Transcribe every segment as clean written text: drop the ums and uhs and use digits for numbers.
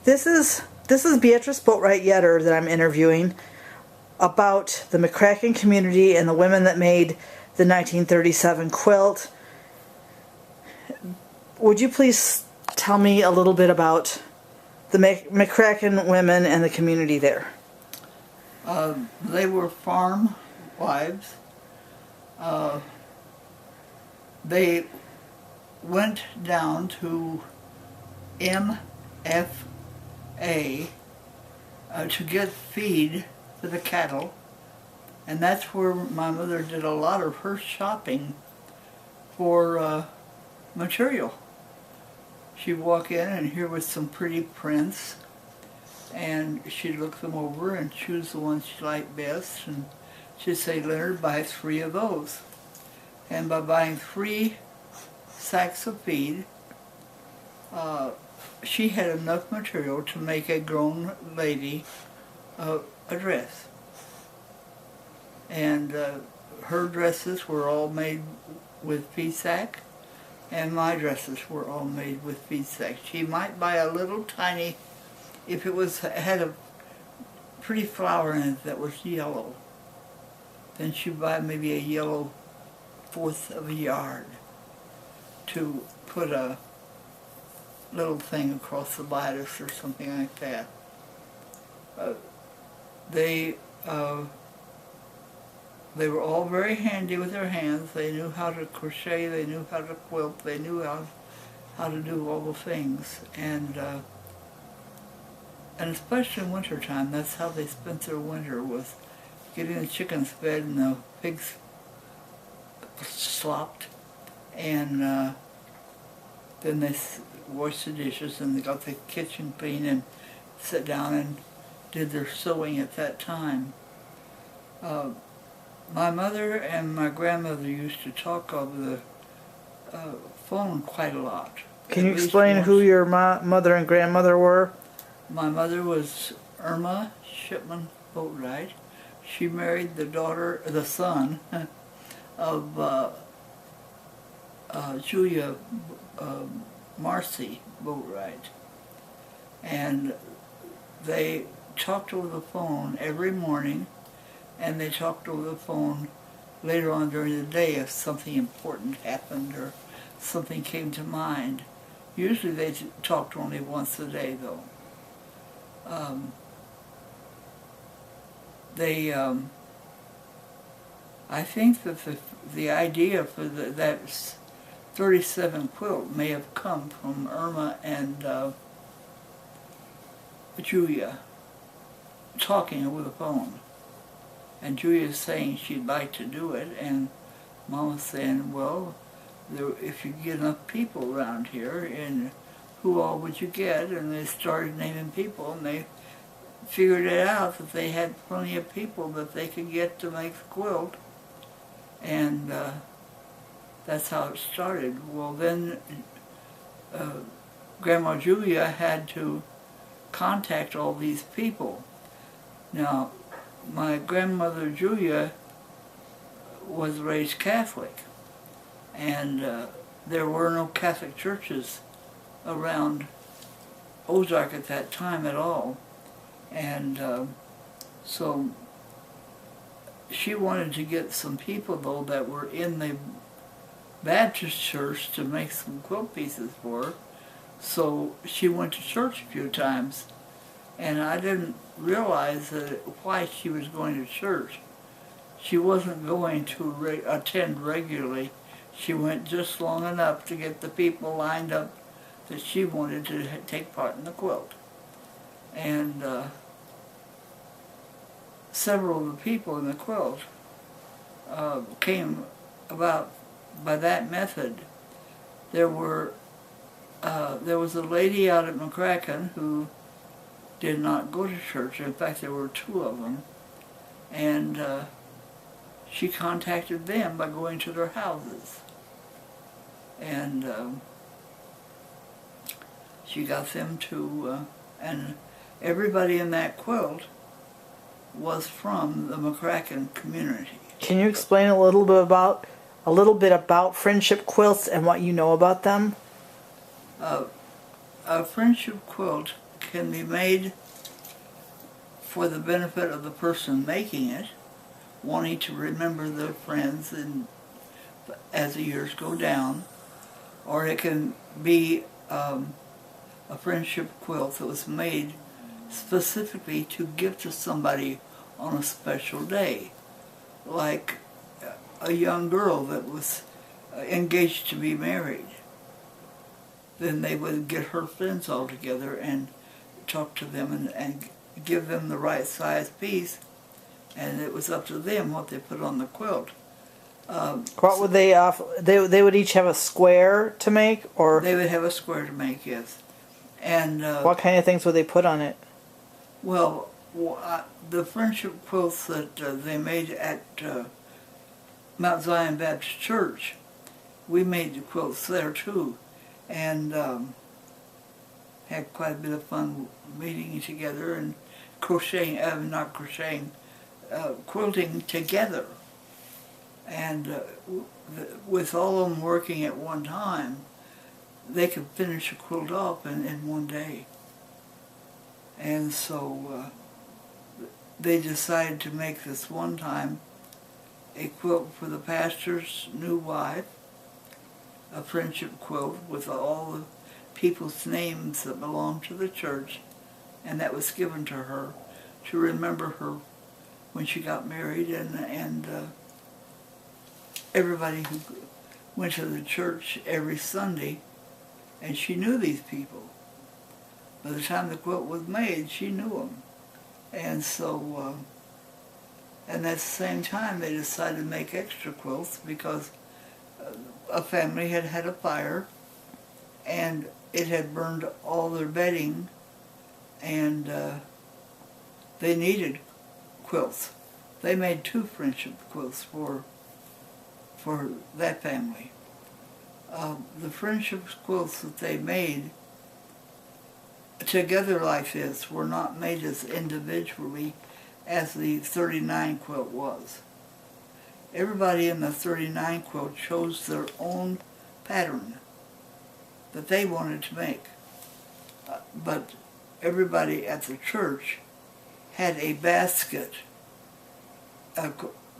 This is Beatrice Boatwright Yetter that I'm interviewing about the McCracken community and the women that made the 1937 quilt. Would you please tell me a little bit about the McCracken women and the community there? They were farm wives. They went down to MFA to get feed for the cattle, and that's where my mother did a lot of her shopping for material. She'd walk in and here was some pretty prints, and she'd look them over and choose the ones she liked best, and she'd say, "Leonard, buy 3 of those." And by buying 3 sacks of feed, she had enough material to make a grown lady a dress. And her dresses were all made with feed sack, and my dresses were all made with feed sack. She might buy a little tiny, if it had a pretty flower in it that was yellow, then she'd buy maybe a yellow 1/4 of a yard to put a little thing across the bodice or something like that. They were all very handy with their hands. They knew how to crochet, they knew how to quilt, they knew how to do all the things. And especially in wintertime, that's how they spent their winter, was getting the chickens fed and the pigs slopped. And then they washed the dishes and they got the kitchen clean and sat down and did their sewing at that time. My mother and my grandmother used to talk over the phone quite a lot. Can you explain who your mother and grandmother were? My mother was Irma Shipman Boatwright. She married the son of Julia Marcy Boatwright. And they talked over the phone every morning, and they talked over the phone later on during the day if something important happened or something came to mind. Usually they talked only once a day, though. I think that the idea for that 37 quilt may have come from Irma and Julia talking over the phone. And Julia saying she'd like to do it, and Mama saying, well, if you get enough people around here, and who all would you get? And they started naming people, and they figured it out that they had plenty of people that they could get to make the quilt. And that's how it started. Well, then Grandma Julia had to contact all these people. Now, my grandmother Julia was raised Catholic, and there were no Catholic churches around Ozark at that time at all. And so she wanted to get some people, though, that were in the Baptist church to make some quilt pieces for her. So she went to church a few times, and I didn't realize why she was going to church. She wasn't going to attend regularly. She went just long enough to get the people lined up that she wanted to take part in the quilt. And several of the people in the quilt came about by that method. There was a lady out at McCracken who did not go to church. In fact, there were 2 of them. And she contacted them by going to their houses. And she got them to, and everybody in that quilt was from the McCracken community. Can you explain a little bit about Friendship Quilts and what you know about them? A Friendship Quilt can be made for the benefit of the person making it, wanting to remember their friends and as the years go down, or it can be a friendship quilt that was made specifically to give to somebody on a special day, like a young girl that was engaged to be married. Then they would get her friends all together and talk to them and give them the right size piece, and it was up to them what they put on the quilt. What would they offer? They would each have a square to make, or they would have a square to make, yes. And what kind of things would they put on it? Well, the friendship quilts that they made at Mount Zion Baptist Church, we made the quilts there too, and had quite a bit of fun meeting together and crocheting, quilting together. And with all of them working at one time, they could finish a quilt off in one day. And so they decided to make this one time a quilt for the pastor's new wife, a friendship quilt with all the people's names that belonged to the church, and that was given to her to remember her when she got married, and everybody who went to the church every Sunday, and she knew these people. By the time the quilt was made, she knew them. And so, and at the same time, they decided to make extra quilts because a family had had a fire, and it had burned all their bedding, and they needed quilts. They made 2 friendship quilts for that family. The friendship quilts that they made together like this were not made as individually as the 39 quilt was. Everybody in the 39 quilt chose their own pattern that they wanted to make. But everybody at the church had a basket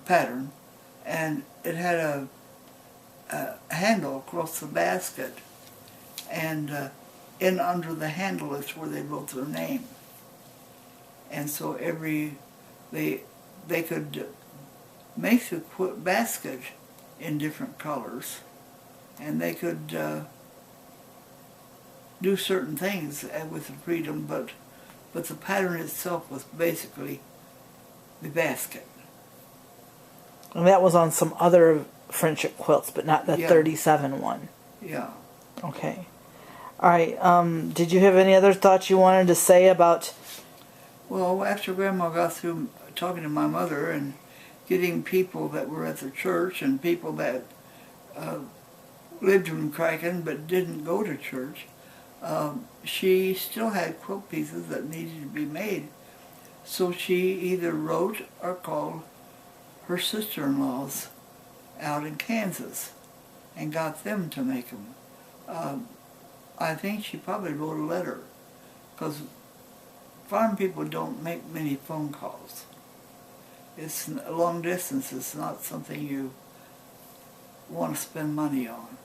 pattern, and it had a handle across the basket, and in under the handle is where they wrote their name. And so they could make the basket in different colors, and they could do certain things with the freedom, but the pattern itself was basically the basket. And that was on some other friendship quilts, but not the 37 one. Yeah. Okay. All right. Did you have any other thoughts you wanted to say about? Well, after Grandma got through talking to my mother and getting people that were at the church and people that lived in McCracken but didn't go to church, she still had quilt pieces that needed to be made. So she either wrote or called her sister-in-laws out in Kansas and got them to make them. I think she probably wrote a letter, because farm people don't make many phone calls. It's long distance. It's not something you want to spend money on.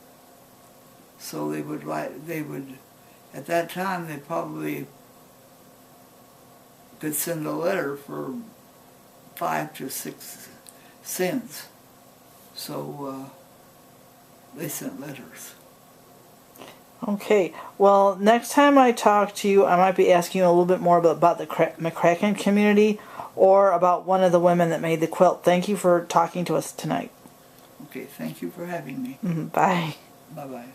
So they would at that time they probably could send a letter for 5 to 6 cents. So they sent letters. Okay, well, next time I talk to you, I might be asking you a little bit more about the McCracken community, or about one of the women that made the quilt. Thank you for talking to us tonight. Okay, thank you for having me. Bye. Bye-bye.